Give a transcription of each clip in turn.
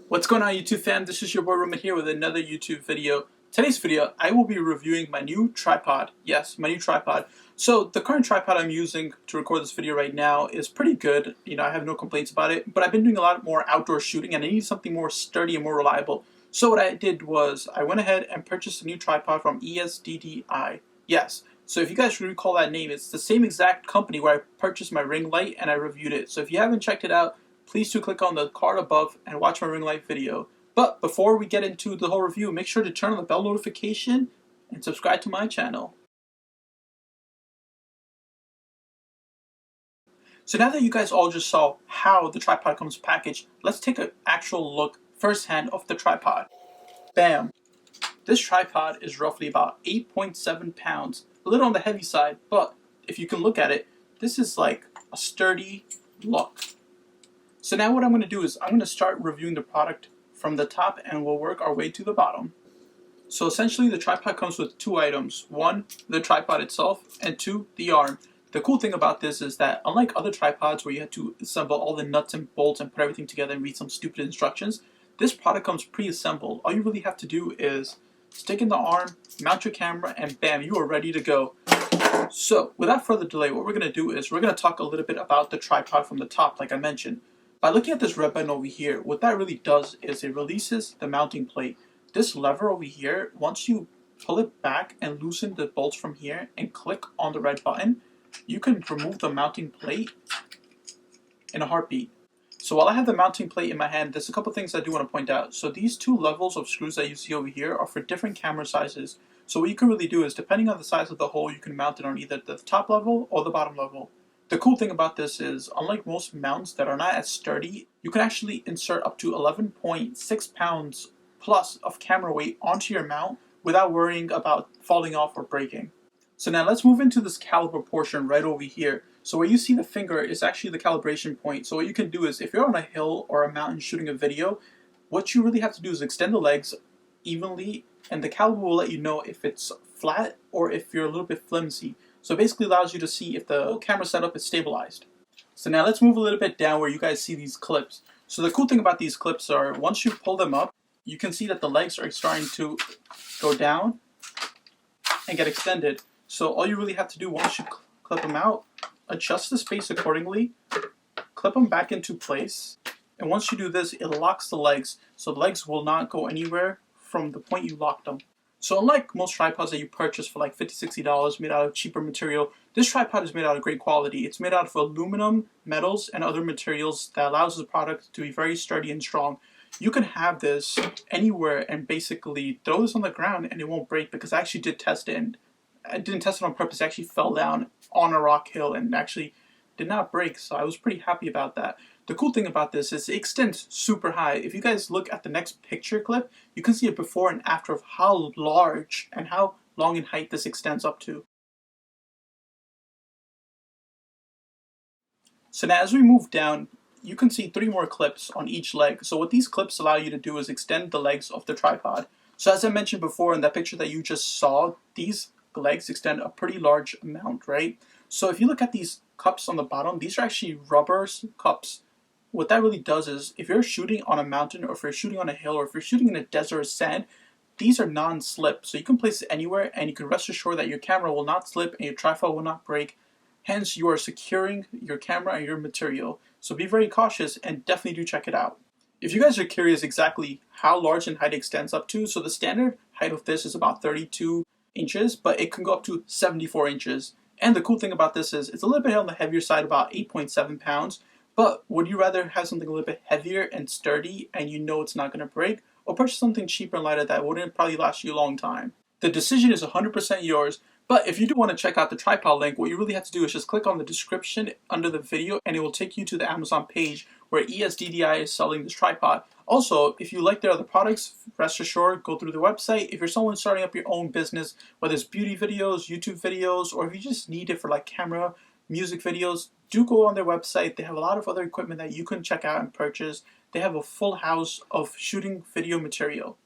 What's going on, YouTube fam? This is your boy Rmit here with another YouTube video. Today's video, I will be reviewing my new tripod. Yes, my new tripod. So the current tripod I'm using to record this video right now is pretty good. You know, I have no complaints about it, but I've been doing a lot more outdoor shooting and I need something more sturdy and more reliable. So what I did was I went ahead and purchased a new tripod from ESDDI. Yes. So if you guys recall that name, it's the same exact company where I purchased my ring light and I reviewed it. So if you haven't checked it out, please do click on the card above and watch my ring light video. But before we get into the whole review, make sure to turn on the bell notification and subscribe to my channel. So now that you guys all just saw how the tripod comes packaged, let's take an actual look firsthand of the tripod. Bam! This tripod is roughly about 8.7 pounds, a little on the heavy side, but if you can look at it, this is like a sturdy look. So now what I'm going to do is I'm going to start reviewing the product from the top and we'll work our way to the bottom. So essentially the tripod comes with two items. One, the tripod itself, and two, the arm. The cool thing about this is that unlike other tripods where you have to assemble all the nuts and bolts and put everything together and read some stupid instructions, this product comes pre-assembled. All you really have to do is stick in the arm, mount your camera, and bam, you are ready to go. So without further delay, what we're going to do is we're going to talk a little bit about the tripod from the top, like I mentioned. By looking at this red button over here, what that really does is it releases the mounting plate. This lever over here, once you pull it back and loosen the bolts from here and click on the red button, you can remove the mounting plate in a heartbeat. So while I have the mounting plate in my hand, there's a couple things I do want to point out. So these two levels of screws that you see over here are for different camera sizes. So what you can really do is, depending on the size of the hole, you can mount it on either the top level or the bottom level. The cool thing about this is, unlike most mounts that are not as sturdy, you can actually insert up to 11.6 pounds plus of camera weight onto your mount without worrying about falling off or breaking. So now let's move into this caliper portion right over here. So where you see the finger is actually the calibration point. So what you can do is, if you're on a hill or a mountain shooting a video, what you really have to do is extend the legs evenly, and the caliper will let you know if it's flat or if you're a little bit flimsy. So it basically allows you to see if the whole camera setup is stabilized. So now let's move a little bit down where you guys see these clips. So the cool thing about these clips are, once you pull them up, you can see that the legs are starting to go down and get extended. So all you really have to do once you clip them out, adjust the space accordingly, clip them back into place, and once you do this, it locks the legs, so the legs will not go anywhere from the point you locked them. So unlike most tripods that you purchase for like $50, $60 made out of cheaper material, this tripod is made out of great quality. It's made out of aluminum, metals, and other materials that allows the product to be very sturdy and strong. You can have this anywhere and basically throw this on the ground and it won't break, because I actually did test it, and I didn't test it on purpose. I actually fell down on a rock hill and actually did not break, so I was pretty happy about that. The cool thing about this is it extends super high. If you guys look at the next picture clip, you can see a before and after of how large and how long in height this extends up to. So now as we move down, you can see 3 more clips on each leg. So what these clips allow you to do is extend the legs of the tripod. So as I mentioned before in that picture that you just saw, these legs extend a pretty large amount, right? So if you look at these cups on the bottom, these are actually rubber cups. What that really does is, if you're shooting on a mountain, or if you're shooting on a hill, or if you're shooting in a desert or sand, these are non-slip. So you can place it anywhere and you can rest assured that your camera will not slip and your tripod will not break. Hence, you are securing your camera and your material. So be very cautious and definitely do check it out. If you guys are curious exactly how large in height it extends up to, so the standard height of this is about 32 inches, but it can go up to 74 inches. And the cool thing about this is it's a little bit on the heavier side, about 8.7 pounds. But would you rather have something a little bit heavier and sturdy and you know it's not going to break, or purchase something cheaper and lighter that wouldn't probably last you a long time? The decision is 100% yours, but if you do want to check out the tripod link, what you really have to do is just click on the description under the video and it will take you to the Amazon page where ESDDI is selling this tripod. Also, if you like their other products, rest assured, go through the website. If you're someone starting up your own business, whether it's beauty videos, YouTube videos, or if you just need it for like camera, music videos, do go on their website. They have a lot of other equipment that you can check out and purchase. They have a full house of shooting video material.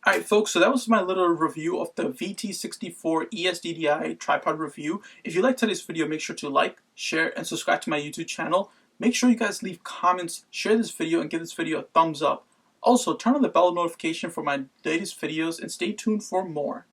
Alright folks, so that was my little review of the VT-60 ESDDI tripod review. If you liked today's video, make sure to like, share, and subscribe to my YouTube channel. Make sure you guys leave comments, share this video, and give this video a thumbs up. Also, turn on the bell notification for my latest videos and stay tuned for more.